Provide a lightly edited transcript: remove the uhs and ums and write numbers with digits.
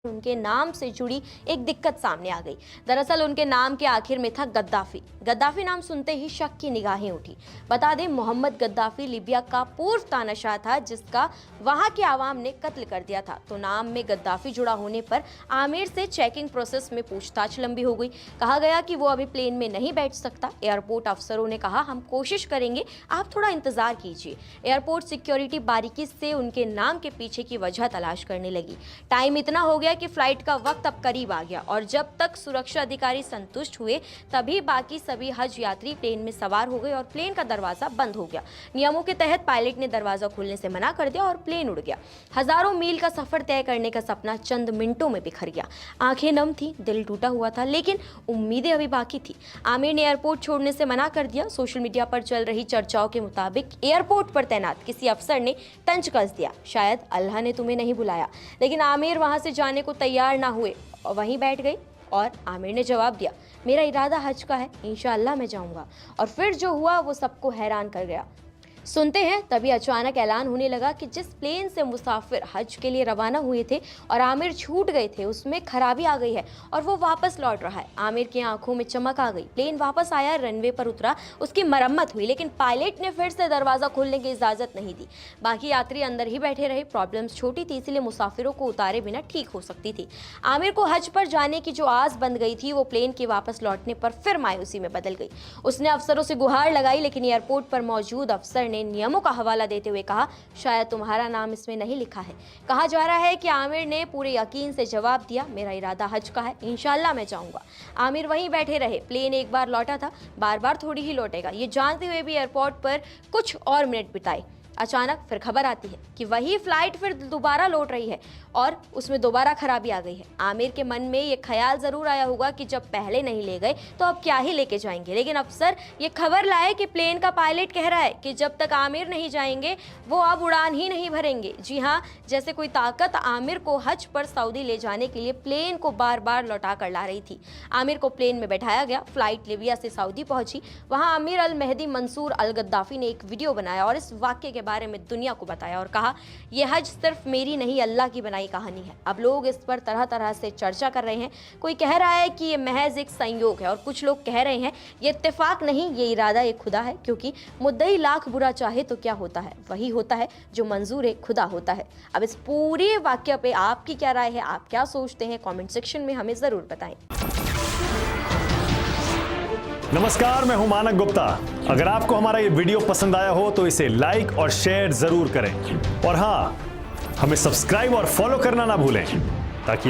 उनके नाम से जुड़ी एक दिक्कत सामने आ गई। दरअसल उनके नाम के आखिर में था गद्दाफी। गद्दाफी नाम सुनते ही शक की निगाहें उठी। बता दें, मोहम्मद गद्दाफी लीबिया का पूर्व तानाशाह था जिसका वहां के आवाम ने कत्ल कर दिया था। तो नाम में गद्दाफी जुड़ा होने पर आमिर से चेकिंग प्रोसेस में पूछताछ लंबी हो गई। कहा गया कि वो अभी प्लेन में नहीं बैठ सकता। एयरपोर्ट अफसरों ने कहा, हम कोशिश करेंगे, आप थोड़ा इंतजार कीजिए। एयरपोर्ट सिक्योरिटी बारीकी से उनके नाम के पीछे की वजह तलाश करने लगी। टाइम इतना हो गया कि फ्लाइट का वक्त अब करीब आ गया और जब तक सुरक्षा अधिकारी संतुष्ट हुए तभी बाकी सभी हज यात्री प्लेन में सवार हो गए और प्लेन का दरवाजा बंद हो गया। नियमों के तहत पायलट ने दरवाजा खोलने से मना कर दिया और प्लेन उड़ गया। हजारों मील का सफर तय करने का सपना चंद मिनटों में बिखर गया। आंखें नम थी, दिल टूटा हुआ था, लेकिन उम्मीदें अभी बाकी थी। आमिर ने एयरपोर्ट छोड़ने से मना कर दिया। सोशल मीडिया पर चल रही चर्चाओं के मुताबिक एयरपोर्ट पर तैनात किसी अफसर ने तंज कस दिया, शायद अल्लाह ने तुम्हें नहीं बुलाया। लेकिन आमिर वहां से जाने को तैयार ना हुए और वहीं बैठ गई। और आमिर ने जवाब दिया, मेरा इरादा हज का है, इंशाअल्लाह मैं जाऊंगा। और फिर जो हुआ वो सबको हैरान कर गया। सुनते हैं, तभी अचानक ऐलान होने लगा कि जिस प्लेन से मुसाफिर हज के लिए रवाना हुए थे और आमिर छूट गए थे उसमें खराबी आ गई है और वो वापस लौट रहा है। आमिर की आंखों में चमक आ गई। प्लेन वापस आया, रनवे पर उतरा, उसकी मरम्मत हुई, लेकिन पायलट ने फिर से दरवाजा खोलने की इजाजत नहीं दी। बाकी यात्री अंदर ही बैठे रहे। प्रॉब्लम्स छोटी थी, इसलिए मुसाफिरों को उतारे बिना ठीक हो सकती थी। आमिर को हज पर जाने की जो आस बंध गई थी वो प्लेन के वापस लौटने पर फिर मायूसी में बदल गई। उसने अफसरों से गुहार लगाई, लेकिन एयरपोर्ट पर मौजूद अफसर ने नियमों का हवाला देते हुए कहा, शायद तुम्हारा नाम इसमें नहीं लिखा है। कहा जा रहा है कि आमिर ने पूरे यकीन से जवाब दिया, मेरा इरादा हज का है, इंशाअल्लाह मैं जाऊंगा। आमिर वहीं बैठे रहे। प्लेन एक बार लौटा था, बार बार थोड़ी ही लौटेगा, ये जानते हुए भी एयरपोर्ट पर कुछ और मिनट बिताए। अचानक फिर खबर आती है कि वही फ्लाइट फिर दोबारा लौट रही है और उसमें दोबारा खराबी आ गई है। आमिर के मन में ये ख्याल जरूर आया होगा कि जब पहले नहीं ले गए तो अब क्या ही लेके जाएंगे। लेकिन अफसर ये खबर लाए कि प्लेन का पायलट कह रहा है कि जब तक आमिर नहीं जाएंगे वो अब उड़ान ही नहीं भरेंगे। जी हाँ, जैसे कोई ताकत आमिर को हज पर सऊदी ले जाने के लिए प्लेन को बार बार लौटा कर ला रही थी। आमिर को प्लेन में बैठाया गया। फ्लाइट लीबिया से सऊदी पहुंची। वहां अमीर अल मेहदी मंसूर अल गद्दाफी ने एक वीडियो बनाया और इस वाक्य के बारे में दुनिया को बताया और कहा, यह हज सिर्फ मेरी नहीं, अल्लाह की बनाई कहानी है। अब लोग इस पर तरह तरह से चर्चा कर रहे हैं। कोई कह रहा है कि ये महज एक संयोग है और कुछ लोग कह रहे हैं ये इत्तेफाक नहीं, ये इरादा एक खुदा है, क्योंकि मुद्दई लाख बुरा चाहे तो क्या होता है, वही होता है जो मंजूर है खुदा होता है। अब इस पूरे वाक्य पे आपकी क्या राय है, आप क्या सोचते हैं, कमेंट सेक्शन में हमें जरूर बताएं। नमस्कार, मैं हूं मानक गुप्ता। अगर आपको हमारा ये वीडियो पसंद आया हो तो इसे लाइक और शेयर जरूर करें और हां, हमें सब्सक्राइब और फॉलो करना ना भूलें ताकि